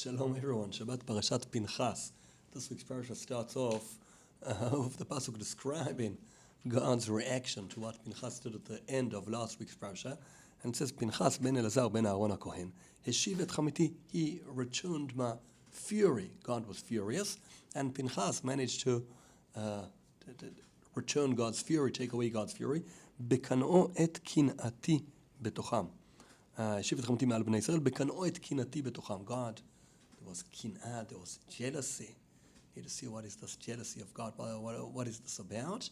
Shalom everyone, Shabbat Parashat Pinchas. This week's parasha starts off with the pasuk describing God's reaction to what Pinchas did at the end of last week's parasha. And it says, Pinchas ben Elazar ben Aaron HaKohen, Heshiv et chamiti, he returned my fury. God was furious, and Pinchas managed to return God's fury, take away God's fury. Bekan'o et kin'ati betocham. Heshiv et chamiti ma'al bnei Yisrael, bekan'o et kin'ati betocham. God, there was kin'ah, there was jealousy. You need to see what is this jealousy of God, what is this about?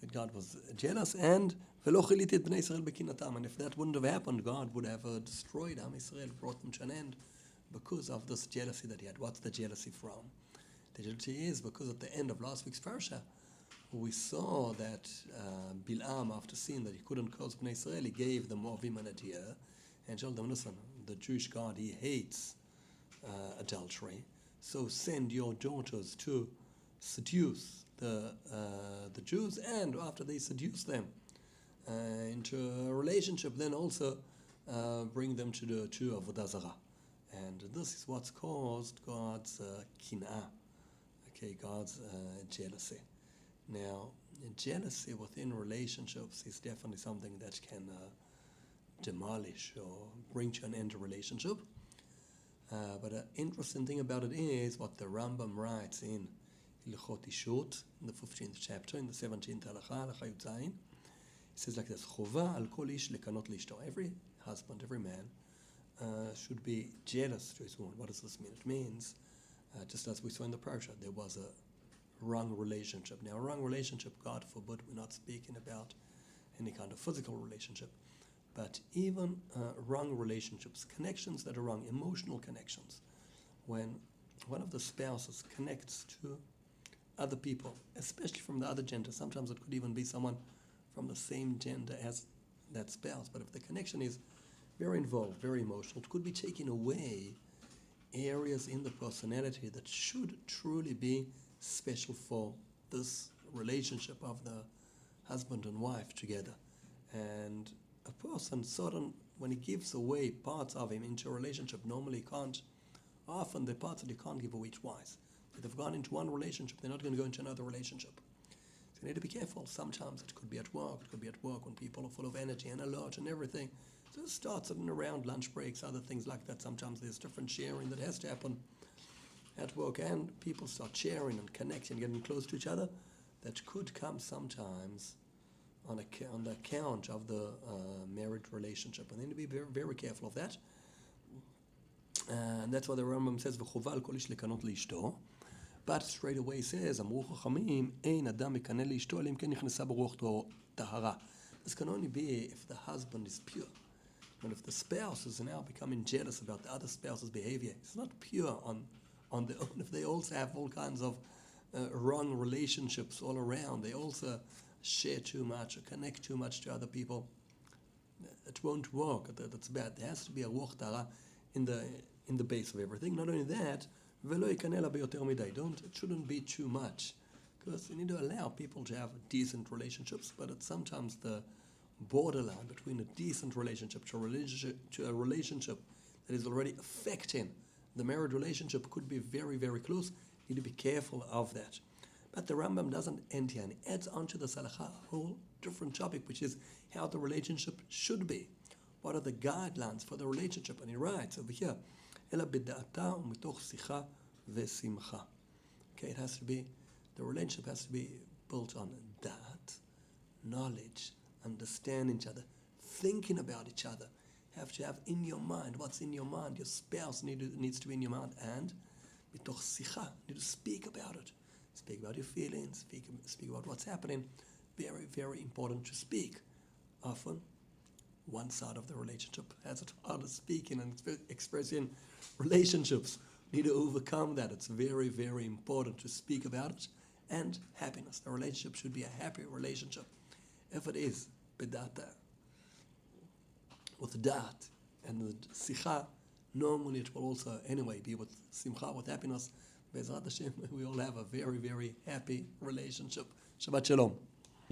That God was jealous, and velo chiliti et bnei Yisrael bekinatam. And if that wouldn't have happened, God would have destroyed Am Yisrael, brought them to an end because of this jealousy that he had. What's the jealousy from? The jealousy is because at the end of last week's parasha, we saw that Bilam, after seeing that he couldn't cause bnei Yisrael, he gave the Moavim an idea and told them, listen, the Jewish God, he hates adultery, so send your daughters to seduce the Jews, and after they seduce them into a relationship, then also bring them to the Avodah Zarah. And this is what's caused God's kin'ah, God's jealousy. Now, jealousy within relationships is definitely something that can demolish or bring to an end to a relationship. But an interesting thing about it is what the Rambam writes in Hilchot Ishut, in the 15th chapter, in the 17th halacha, halacha Yud Zayin. He says like this: Chova al kol ish lekanot lishto. Every husband, every man, should be jealous to his woman. What does this mean? It means, just as we saw in the Parashat, there was a wrong relationship. Now, a wrong relationship, God forbid, we're not speaking about any kind of physical relationship. But even wrong relationships, connections that are wrong, emotional connections, when one of the spouses connects to other people, especially from the other gender, sometimes it could even be someone from the same gender as that spouse, but if the connection is very involved, very emotional, it could be taking away areas in the personality that should truly be special for this relationship of the husband and wife together. And a person, when he gives away parts of him into a relationship, normally can't, often the parts that he can't give away twice. If they've gone into one relationship, they're not going to go into another relationship. So you need to be careful. Sometimes it could be at work. It could be at work when people are full of energy and alert and everything. So it starts in and around lunch breaks, other things like that. Sometimes there's different sharing that has to happen at work, and people start sharing and connecting, getting close to each other. That could come sometimes on the account of the married relationship, and they need to be very, very careful of that. And that's why the Rambam says, "V'chova al kol ish lekanot leishto." But straight away says, "Amru chachamim, ein adam mekaneh leishto elem ken nichnesa beruach tahara." This can only be if the husband is pure. And if the spouse is now becoming jealous about the other spouse's behavior, it's not pure on their own. If they also have all kinds of wrong relationships all around, they also share too much or connect too much to other people, it won't work. That's bad. There has to be a ruach tahara in the base of everything. Not only that, it shouldn't be too much, because you need to allow people to have decent relationships, but it's sometimes the borderline between a decent relationship to a relationship that is already affecting the married relationship could be very, very close. You need to be careful of that. But the Rambam doesn't end here, and he adds onto the halacha a whole different topic, which is how the relationship should be. What are the guidelines for the relationship? And he writes over here, "Ela b'da'ata u'mitoch sicha ve'simcha." It has to be, the relationship has to be built on da'at, knowledge, understanding each other, thinking about each other. Have to have in your mind what's in your mind. Your spouse needs to be in your mind, and mitoch sicha, you need to speak about it. Speak about your feelings, speak about what's happening. Very, very important to speak. Often, one side of the relationship has it harder speaking and expressing relationships. You need to overcome that. It's very, very important to speak about it. And happiness. The relationship should be a happy relationship. If it is bedata, with da'at and with sicha, normally it will also anyway be with simcha, with happiness. Be'ezrat Hashem, we all have a very, very happy relationship. Shabbat Shalom.